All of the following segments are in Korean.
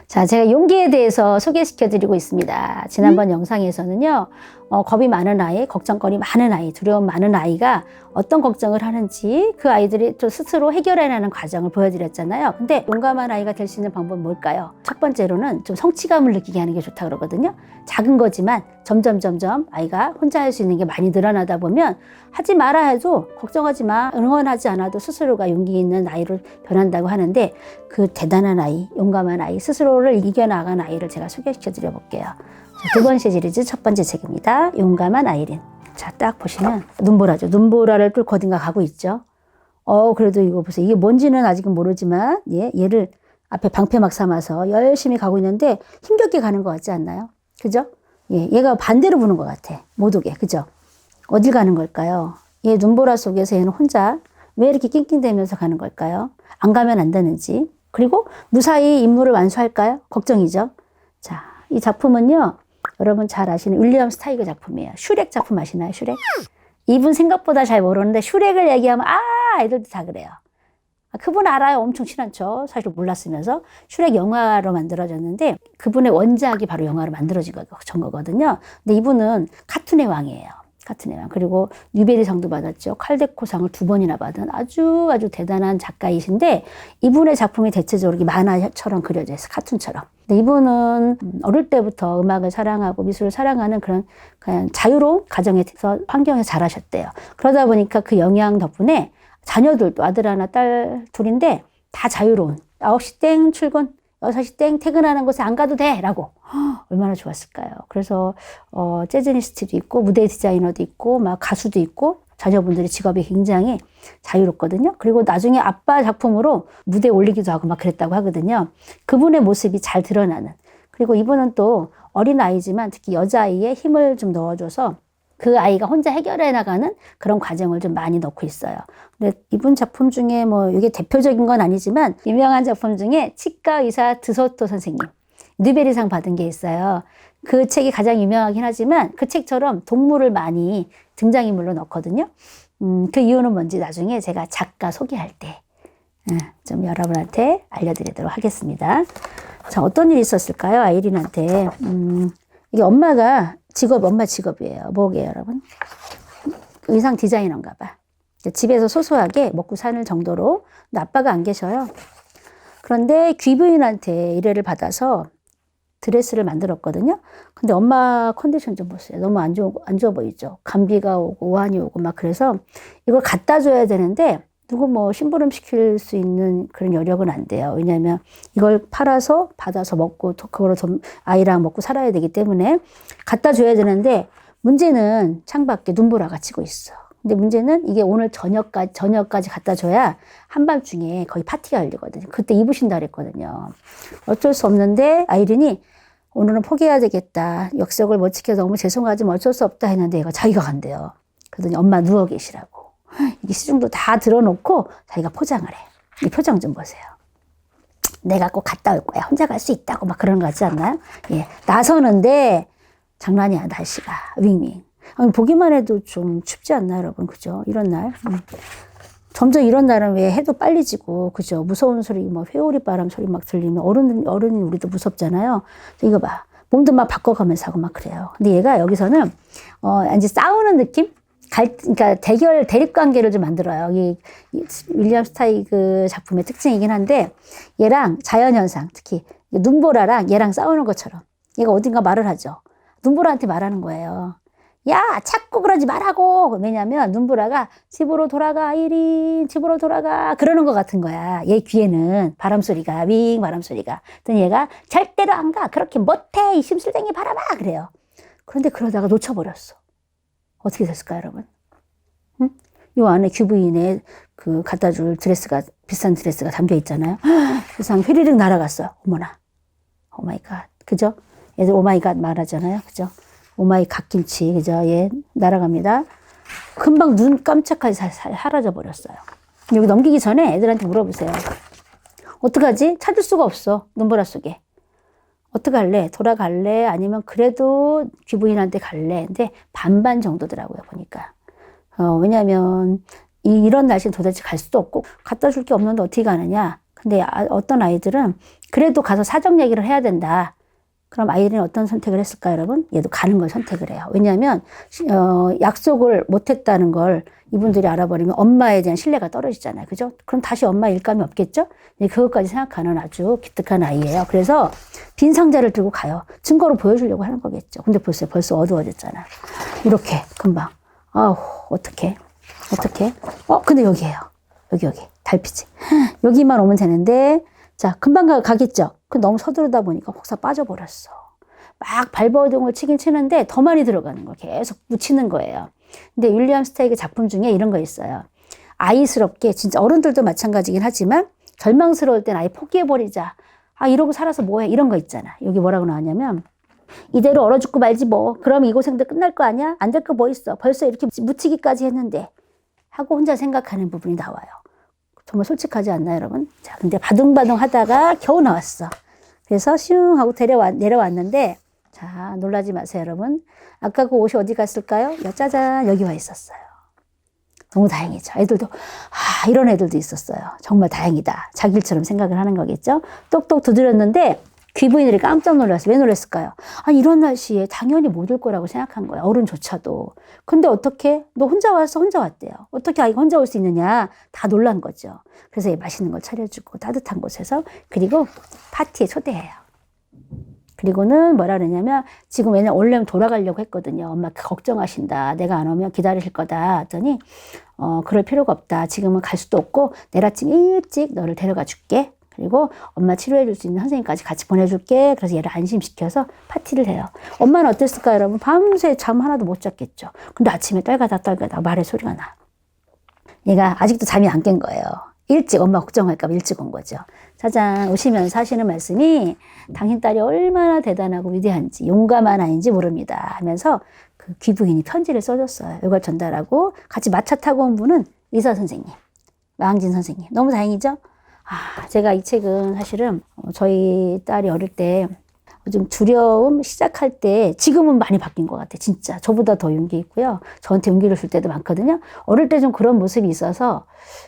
자, 제가 용기에 대해서 소개시켜 드리고 있습니다. 지난번 영상에서는요, 겁이 많은 아이, 걱정거리 많은 아이, 두려움 많은 아이가 어떤 걱정을 하는지 그 아이들이 또 스스로 해결해내는 과정을 보여드렸잖아요. 근데 용감한 아이가 될 수 있는 방법은 뭘까요? 첫 번째로는 좀 성취감을 느끼게 하는 게 좋다 그러거든요. 작은 거지만 점점 아이가 혼자 할 수 있는 게 많이 늘어나다 보면 하지 마라 해도 걱정하지 마, 응원하지 않아도 스스로가 용기 있는 아이로 변한다고 하는데 그 대단한 아이, 용감한 아이, 스스로를 이겨나간 아이를 제가 소개시켜 드려 볼게요. 두 번째 시리즈 첫 번째 책입니다. 용감한 아이린. 자, 딱 보시면 눈보라죠. 눈보라를 뚫고 어딘가 가고 있죠. 그래도 이거 보세요. 이게 뭔지는 아직은 모르지만 얘를 앞에 방패막 삼아서 열심히 가고 있는데 힘겹게 가는 것 같지 않나요? 그죠? 얘가 반대로 부는 것 같아. 못 오게. 그죠? 어딜 가는 걸까요? 얘 눈보라 속에서 얘는 혼자 왜 이렇게 낑낑대면서 가는 걸까요? 안 가면 안 되는지. 그리고 무사히 임무를 완수할까요? 걱정이죠. 자, 이 작품은요. 여러분 잘 아시는 윌리엄 스타이거 작품이에요. 슈렉 작품 아시나요? 슈렉? 이분 생각보다 잘 모르는데 슈렉을 얘기하면 아이들도 다 그래요. 그분 알아요. 엄청 친한 척. 사실 몰랐으면서 슈렉 영화로 만들어졌는데 그분의 원작이 바로 영화로 만들어진 거거든요. 근데 이분은 카툰의 왕이에요. 카툰의 왕. 그리고 뉴베리상도 받았죠. 칼데코상을 2번이나 받은 아주 대단한 작가이신데 이분의 작품이 대체적으로 만화처럼 그려져 있어요. 카툰처럼. 근데 이분은 어릴 때부터 음악을 사랑하고 미술을 사랑하는 그런 그냥 자유로운 가정에서 환경에서 자라셨대요. 그러다 보니까 그 영향 덕분에 자녀들도 아들 하나 딸 둘인데 다 자유로운 9시 땡 출근 6시 땡 퇴근하는 곳에 안 가도 돼 라고 얼마나 좋았을까요. 그래서 재즈니스트도 있고 무대 디자이너도 있고 막 가수도 있고 자녀분들의 직업이 굉장히 자유롭거든요. 그리고 나중에 아빠 작품으로 무대에 올리기도 하고 막 그랬다고 하거든요. 그분의 모습이 잘 드러나는. 그리고 이분은 또 어린 아이지만 특히 여자아이에 힘을 좀 넣어줘서 그 아이가 혼자 해결해 나가는 그런 과정을 좀 많이 넣고 있어요. 근데 이분 작품 중에 뭐 이게 대표적인 건 아니지만 유명한 작품 중에 치과 의사 드소토 선생님 뉴베리상 받은 게 있어요. 그 책이 가장 유명하긴 하지만 그 책처럼 동물을 많이 등장인물로 넣거든요. 그 이유는 뭔지 나중에 제가 작가 소개할 때 좀 여러분한테 알려드리도록 하겠습니다. 자, 어떤 일이 있었을까요? 아이린한테. 이게 엄마 직업이에요. 뭐게요, 여러분? 의상 디자이너인가 봐. 집에서 소소하게 먹고 사는 정도로. 근데 아빠가 안 계셔요. 그런데 귀부인한테 의뢰를 받아서 드레스를 만들었거든요. 근데 엄마 컨디션 좀 보세요. 너무 안 좋아 보이죠? 감기가 오고 오한이 오고 막 그래서 이걸 갖다 줘야 되는데 누구 뭐 심부름 시킬 수 있는 그런 여력은 안 돼요. 왜냐하면 이걸 팔아서 받아서 먹고 그거로 좀 아이랑 먹고 살아야 되기 때문에 갖다 줘야 되는데 문제는 창밖에 눈보라가 치고 있어. 근데 문제는 이게 오늘 저녁까지 갖다 줘야 한밤중에 거의 파티가 열리거든요. 그때 입으신다 그랬거든요. 어쩔 수 없는데 아이린이 오늘은 포기해야 되겠다. 약속을 못 지켜서 너무 죄송하지만 어쩔 수 없다 했는데 얘가 자기가 간대요. 그러더니 엄마 누워 계시라고. 이게 시중도 다 들어놓고 자기가 포장을 해. 이 표정 좀 보세요. 내가 꼭 갔다 올 거야. 혼자 갈 수 있다고 막 그런 거 같지 않나요? 나서는데 장난이 아니야. 날씨가 윙윙. 보기만 해도 좀 춥지 않나요, 여러분? 그죠? 이런 날. 점점 이런 날은 왜 해도 빨리 지고, 그죠? 무서운 소리, 뭐 회오리 바람 소리 막 들리면 어른이 우리도 무섭잖아요. 이거 봐. 몸도 막 바꿔가면서 하고 막 그래요. 근데 얘가 여기서는, 이제 싸우는 느낌? 그러니까 대립 관계를 좀 만들어요. 이 윌리엄 스타이그 작품의 특징이긴 한데, 얘랑 자연현상, 특히 눈보라랑 얘랑 싸우는 것처럼, 얘가 어딘가 말을 하죠. 눈보라한테 말하는 거예요. 야, 자꾸 그러지 말라고. 왜냐면 눈보라가 집으로 돌아가, 아이린, 집으로 돌아가. 그러는 것 같은 거야. 얘 귀에는 바람소리가, 윙 바람소리가. 그랬더니 얘가 절대로 안 가. 그렇게 못해. 이 심술쟁이 바라봐. 그래요. 그런데 그러다가 놓쳐버렸어. 어떻게 됐을까요, 여러분? 응? 이 안에 귀부인의 그 갖다 줄 비싼 드레스가 담겨 있잖아요. 세상 휘리릭 날아갔어요. 어머나. 오 마이 갓. 그죠? 얘들 오 마이 갓 말하잖아요. 그죠? 오마이 갓김치, 그죠? 예, 날아갑니다. 금방 눈 깜짝하게 사라져 버렸어요. 여기 넘기기 전에 애들한테 물어보세요. 어떡하지? 찾을 수가 없어. 눈보라 속에. 어떡할래? 돌아갈래? 아니면 그래도 귀부인한테 갈래? 근데 반반 정도더라고요, 보니까. 왜냐면 이런 날씨는 도대체 갈 수도 없고 갖다 줄 게 없는데 어떻게 가느냐? 근데 어떤 아이들은 그래도 가서 사정 얘기를 해야 된다. 그럼 아이들은 어떤 선택을 했을까요, 여러분? 얘도 가는 걸 선택을 해요. 왜냐하면 약속을 못했다는 걸 이분들이 알아버리면 엄마에 대한 신뢰가 떨어지잖아요. 그죠? 그럼 다시 엄마 일감이 없겠죠? 그것까지 생각하는 아주 기특한 아이예요. 그래서 빈 상자를 들고 가요. 증거로 보여주려고 하는 거겠죠. 근데 벌써 어두워졌잖아. 이렇게 금방. 아우, 어떡해. 근데 여기에요. 여기. 달빛이. 여기만 오면 되는데, 자, 금방 가겠죠? 너무 서두르다 보니까 혹사 빠져버렸어. 막 발버둥을 치긴 치는데 더 많이 들어가는 거 계속 묻히는 거예요. 근데 윌리엄 스테이크 작품 중에 이런 거 있어요. 아이스럽게, 진짜 어른들도 마찬가지긴 하지만 절망스러울 땐 아예 포기해버리자. 이러고 살아서 뭐해? 이런 거 있잖아. 여기 뭐라고 나왔냐면, 이대로 얼어 죽고 말지 뭐. 그럼 이 고생도 끝날 거 아니야? 안 될 거 뭐 있어. 벌써 이렇게 묻히기까지 했는데. 하고 혼자 생각하는 부분이 나와요. 정말 솔직하지 않나요, 여러분? 자, 근데 바둥바둥 하다가 겨우 나왔어. 그래서 슝 하고 내려왔는데, 자, 놀라지 마세요, 여러분. 아까 그 옷이 어디 갔을까요? 짜잔, 여기 와 있었어요. 너무 다행이죠. 애들도, 이런 애들도 있었어요. 정말 다행이다. 자기 일처럼 생각을 하는 거겠죠? 똑똑 두드렸는데, 귀부인들이 깜짝 놀랐어요. 왜 놀랐을까요? 이런 날씨에 당연히 못 올 거라고 생각한 거예요. 어른조차도. 근데 어떻게? 너 혼자 와서 혼자 왔대요. 어떻게 아이가 혼자 올 수 있느냐? 다 놀란 거죠. 그래서 맛있는 걸 차려주고 따뜻한 곳에서, 그리고 파티에 초대해요. 그리고는 뭐라 그러냐면, 지금 원래 돌아가려고 했거든요. 엄마 걱정하신다. 내가 안 오면 기다리실 거다. 했더니, 그럴 필요가 없다. 지금은 갈 수도 없고, 내일 아침 일찍 너를 데려가 줄게. 그리고 엄마 치료해 줄 수 있는 선생님까지 같이 보내줄게. 그래서 얘를 안심시켜서 파티를 해요. 엄마는 어땠을까요, 여러분? 밤새 잠 하나도 못 잤겠죠. 근데 아침에 떨가다 말의 소리가 나. 얘가 아직도 잠이 안 깬 거예요. 일찍 엄마 걱정할까 봐 일찍 온 거죠. 짜잔, 오시면서 하시는 말씀이 당신 딸이 얼마나 대단하고 위대한지 용감한 아이인지 모릅니다 하면서 그 귀부인이 편지를 써줬어요. 이걸 전달하고 같이 마차 타고 온 분은 의사 선생님, 마항진 선생님. 너무 다행이죠? 제가 이 책은 사실은 저희 딸이 어릴 때 좀 두려움 시작할 때, 지금은 많이 바뀐 것 같아요. 진짜 저보다 더 용기 있고요. 저한테 용기를 줄 때도 많거든요. 어릴 때 좀 그런 모습이 있어서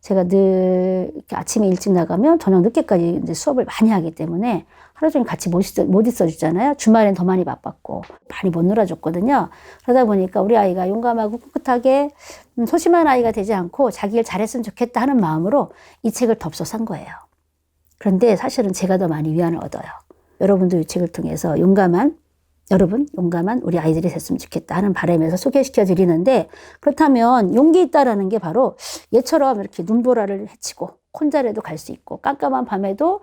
제가 늘 아침에 일찍 나가면 저녁 늦게까지 이제 수업을 많이 하기 때문에 하루 종일 같이 못 있어주잖아요. 주말엔 더 많이 바빴고 많이 못 놀아줬거든요. 그러다 보니까 우리 아이가 용감하고 꿋꿋하게 소심한 아이가 되지 않고 자기 일 잘했으면 좋겠다 하는 마음으로 이 책을 덥석 산 거예요. 그런데 사실은 제가 더 많이 위안을 얻어요. 여러분도 이 책을 통해서 용감한 우리 아이들이 됐으면 좋겠다 하는 바람에서 소개시켜 드리는데, 그렇다면 용기 있다라는 게 바로 얘처럼 이렇게 눈보라를 헤치고 혼자라도 갈 수 있고 깜깜한 밤에도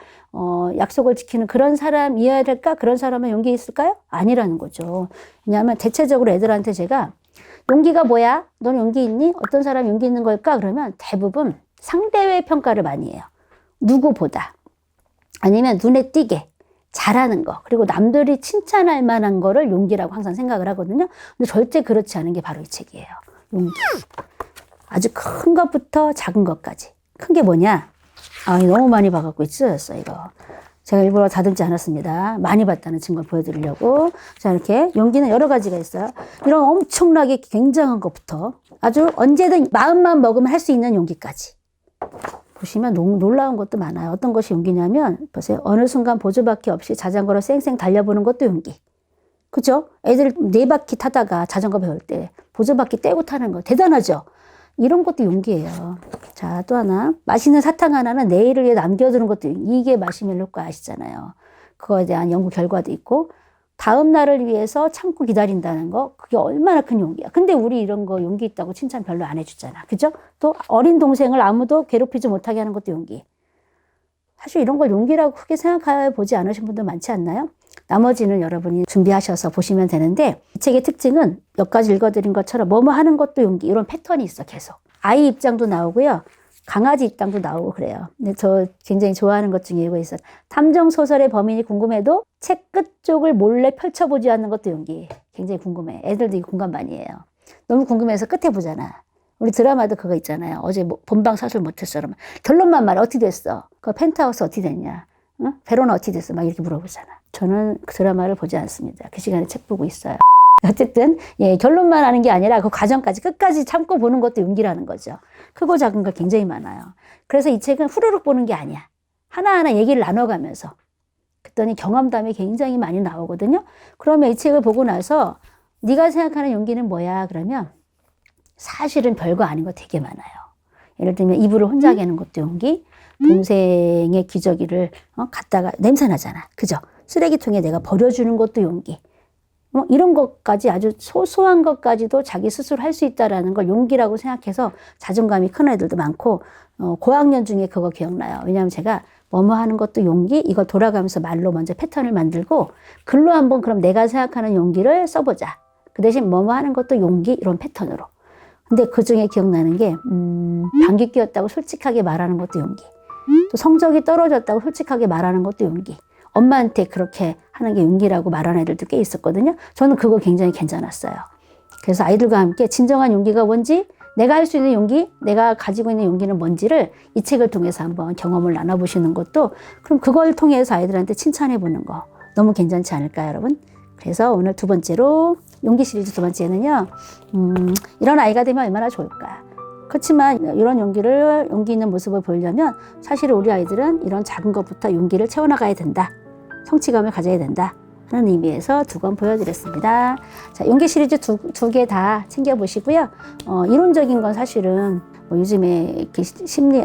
약속을 지키는 그런 사람이어야 될까? 그런 사람은 용기 있을까요? 아니라는 거죠. 왜냐하면 대체적으로 애들한테 제가 용기가 뭐야? 넌 용기 있니? 어떤 사람이 용기 있는 걸까? 그러면 대부분 상대의 평가를 많이 해요. 누구보다. 아니면 눈에 띄게 잘하는 거, 그리고 남들이 칭찬할 만한 거를 용기라고 항상 생각을 하거든요. 근데 절대 그렇지 않은 게 바로 이 책이에요. 용기. 아주 큰 것부터 작은 것까지. 큰 게 뭐냐? 너무 많이 봐갖고 찢어졌어, 이거. 제가 일부러 다듬지 않았습니다. 많이 봤다는 증거를 보여드리려고. 자, 이렇게 용기는 여러 가지가 있어요. 이런 엄청나게 굉장한 것부터 아주 언제든 마음만 먹으면 할 수 있는 용기까지. 보시면 놀라운 것도 많아요. 어떤 것이 용기냐면, 보세요. 어느 순간 보조바퀴 없이 자전거로 쌩쌩 달려보는 것도 용기. 그죠? 애들 4바퀴 타다가 자전거 배울 때 보조바퀴 떼고 타는 거 대단하죠? 이런 것도 용기예요. 자, 또 하나. 맛있는 사탕 하나는 내일을 위해 남겨두는 것도 이게 마시멜로 효과 아시잖아요. 그거에 대한 연구 결과도 있고, 다음 날을 위해서 참고 기다린다는 거, 그게 얼마나 큰 용기야. 근데 우리 이런 거 용기 있다고 칭찬 별로 안 해주잖아. 그죠? 또 어린 동생을 아무도 괴롭히지 못하게 하는 것도 용기. 사실 이런 걸 용기라고 크게 생각해 보지 않으신 분들 많지 않나요? 나머지는 여러분이 준비하셔서 보시면 되는데, 이 책의 특징은 몇 가지 읽어드린 것처럼 뭐뭐 하는 것도 용기, 이런 패턴이 있어, 계속. 아이 입장도 나오고요. 강아지 입장도 나오고 그래요. 근데 저 굉장히 좋아하는 것 중에 이거 있어요. 탐정소설의 범인이 궁금해도 책 끝쪽을 몰래 펼쳐보지 않는 것도 용기. 굉장히 궁금해. 애들도 이거 공감 많이 해요. 너무 궁금해서 끝에 보잖아. 우리 드라마도 그거 있잖아요. 어제 본방 사수를 못했어. 그러면 결론만 말해. 어떻게 됐어? 그 펜트하우스 어떻게 됐냐? 응? 베로나 어떻게 됐어? 막 이렇게 물어보잖아. 저는 그 드라마를 보지 않습니다. 그 시간에 책 보고 있어요. 어쨌든 결론만 하는 게 아니라 그 과정까지 끝까지 참고 보는 것도 용기라는 거죠. 크고 작은 거 굉장히 많아요. 그래서 이 책은 후루룩 보는 게 아니야. 하나하나 얘기를 나눠가면서 그랬더니 경험담이 굉장히 많이 나오거든요. 그러면 이 책을 보고 나서 네가 생각하는 용기는 뭐야? 그러면 사실은 별거 아닌 거 되게 많아요. 예를 들면 이불을 혼자 개는 것도 용기, 동생의 기저귀를 갖다가 냄새 나잖아. 그죠? 쓰레기통에 내가 버려주는 것도 용기. 이런 것까지 아주 소소한 것까지도 자기 스스로 할 수 있다라는 걸 용기라고 생각해서 자존감이 큰 애들도 많고, 고학년 중에 그거 기억나요. 왜냐하면 제가 뭐뭐 하는 것도 용기, 이거 돌아가면서 말로 먼저 패턴을 만들고, 글로 한번 그럼 내가 생각하는 용기를 써보자. 그 대신 뭐뭐 하는 것도 용기, 이런 패턴으로. 근데 그 중에 기억나는 게, 방귀 뀌었다고 솔직하게 말하는 것도 용기. 또 성적이 떨어졌다고 솔직하게 말하는 것도 용기. 엄마한테 그렇게 하는 게 용기라고 말하는 애들도 꽤 있었거든요. 저는 그거 굉장히 괜찮았어요. 그래서 아이들과 함께 진정한 용기가 뭔지, 내가 할 수 있는 용기, 내가 가지고 있는 용기는 뭔지를 이 책을 통해서 한번 경험을 나눠보시는 것도, 그럼 그걸 통해서 아이들한테 칭찬해보는 거 너무 괜찮지 않을까요, 여러분? 그래서 오늘 두 번째로, 용기 시리즈 두 번째는요, 이런 아이가 되면 얼마나 좋을까. 그렇지만 이런 용기 있는 모습을 보이려면 사실 우리 아이들은 이런 작은 것부터 용기를 채워나가야 된다. 성취감을 가져야 된다. 하는 의미에서 두 권 보여드렸습니다. 자, 용기 시리즈 두 개 다 챙겨보시고요. 이론적인 건 사실은 요즘에 이렇게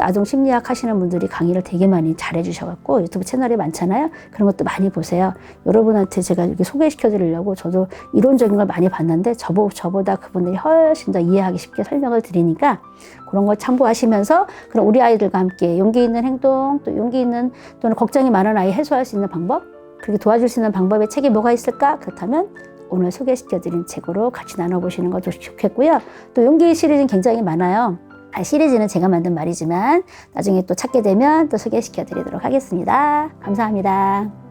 아동 심리학 하시는 분들이 강의를 되게 많이 잘해주셔갖고 유튜브 채널이 많잖아요. 그런 것도 많이 보세요. 여러분한테 제가 이렇게 소개시켜 드리려고 저도 이론적인 걸 많이 봤는데 저보다 그분들이 훨씬 더 이해하기 쉽게 설명을 드리니까 그런 걸 참고하시면서 그럼 우리 아이들과 함께 용기 있는 행동, 또 용기 있는 또는 걱정이 많은 아이 해소할 수 있는 방법, 그렇게 도와줄 수 있는 방법의 책이 뭐가 있을까? 그렇다면 오늘 소개시켜드린 책으로 같이 나눠보시는 것도 좋겠고요. 또 용기 시리즈는 굉장히 많아요. 시리즈는 제가 만든 말이지만 나중에 또 찾게 되면 또 소개시켜드리도록 하겠습니다. 감사합니다.